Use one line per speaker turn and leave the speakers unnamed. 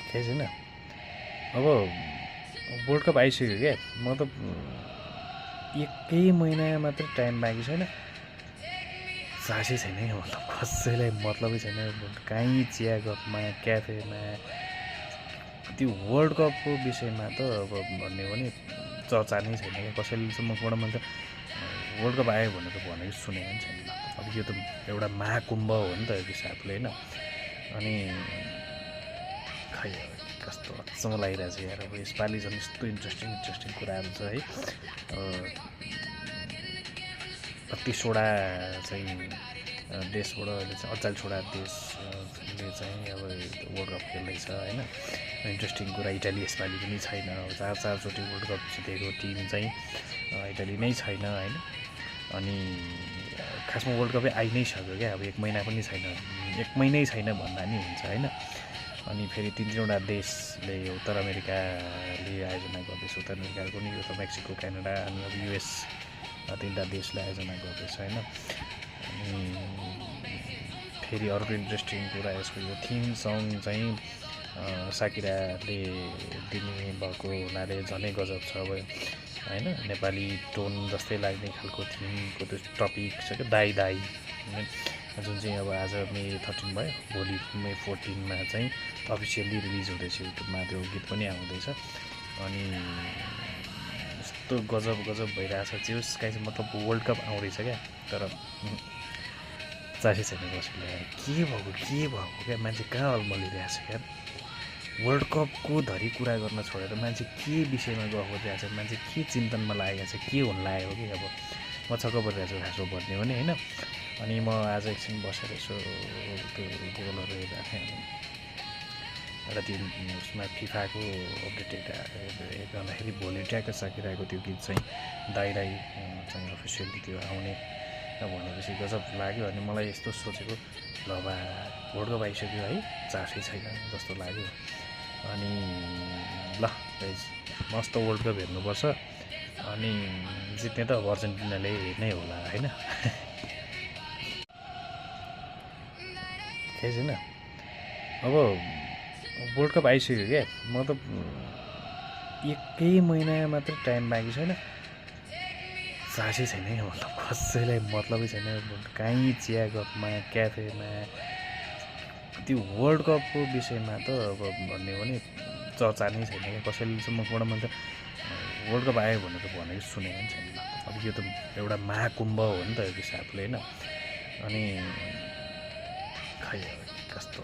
थाहै छैन। अब वर्ल्ड कप आइसक्यो क्या, मतलब एकै महिना मात्रै टाइम बाँकी छैन, चासै छैन क्या। मतलब कसैलाई मतलबै छैन। कहीँ चिया गफमा क्याफेमा त्यो वर्ल्ड कपको विषयमा त अब भन्यो भने चर्चा नै छैन क्या। कसैले चाहिँ मुखबाट मैले वर्ल्ड कप आयो भनेर भनेको सुनेको पनि छैन। अब यो त एउटा महाकुम्भ हो नि त एक हिसाबले होइन। अनि खै कस्तो अचम्म लागिरहेको छ यार। अब यसपालि झन् यस्तो इन्ट्रेस्टिङ कुराहरू छ है। 32वटा चाहिँ देशबाट अहिले चाहिँ 48वटा देशले चाहिँ अब वर्ल्ड कप खेल्दैछ होइन। इन्ट्रेस्टिङ कुरा, इटाली यसपालि पनि छैन। 4-4चोटि वर्ल्ड कप जितेको टिम चाहिँ इटाली नै छैन होइन। अनि खासमा वर्ल्ड कपै आइ नै सक्यो क्या। अब एक महिना पनि छैन, एक महिनै छैन भन्दा नि हुन्छ होइन। अनि फेरि 3-3वटा देशले, उत्तर अमेरिकाले आयोजना गर्दैछ। उत्तर अमेरिकाको नि यो त मेक्सिको, क्यानाडा अनि अब युएस 3टा देशले आयोजना गर्दैछ होइन। अनि फेरि अर्को इन्ट्रेस्टिङ कुरा यसको यो थिम सङ चाहिँ साकिराले दिने भएको हुनाले झनै गजब छ अब होइन। नेपाली टोन जस्तै लाग्ने खालको थिमको त्यो टपिक छ क्या, दाई दाई, जुन चाहिँ अब आज मे 13 भयो, भोलि मे 14मा चाहिँ अफिसियल्ली रिलिज हुँदैछ युट्युबमा। त्यो गीत पनि आउँदैछ। अनि यस्तो गजब भइरहेछ। जेस काहीँ चाहिँ मतलब वर्ल्ड कप आउँदैछ क्या, तर चासै छैन कसैलाई। के भएको क्या, मान्छे कहाँ अल्मलिरहेछ क्या। वर्ल्ड कपको धरि कुरा गर्न छोडेर मान्छे के विषयमा गफ गरिरहेछ, मान्छे के चिन्तनमा लागेको छ, के हुन लागेको कि। अब म छक्क परिरहेको छु खासमा भन्यो भने होइन। अनि म आज एकछिन बसेर यसो त्यो गोलहरू हेरिरहेको थिएँ। एउटा त्यो उसमा फिफाको अपडेट हेर्दाखेरि भोलि ट्याक्क साकिरहेको त्यो गीत चाहिँ दाई दाई चाहिँ अफिसियल्ली त्यो आउने भनेपछि गजब लाग्यो। अनि मलाई यस्तो सोचेको, ल बा वर्ल्ड कप आइसक्यो है, चासै छैन जस्तो लाग्यो। अनि ल मस्त वर्ल्ड कप हेर्नुपर्छ। अनि जित्ने त अब अर्जेन्टिनाले नै होला होइन। थाहै छैन। अब वर्ल्ड कप आइसक्यो क्या, मतलब एकै महिना मात्रै टाइम बाँकी छैन, चासै छैन क्या। मतलब कसैलाई मतलबै छैन। कहीँ चिया गफमा क्याफेमा त्यो वर्ल्ड कपको विषयमा त अब भन्यो भने चर्चा नै छैन क्या। कसैले चाहिँ मुखबाट मैले वर्ल्ड कप आयो भनेर भनेको सुनेको पनि छैन। अब यो त एउटा महाकुम्भ हो नि त एक हिसाबले होइन। अनि खै कस्तो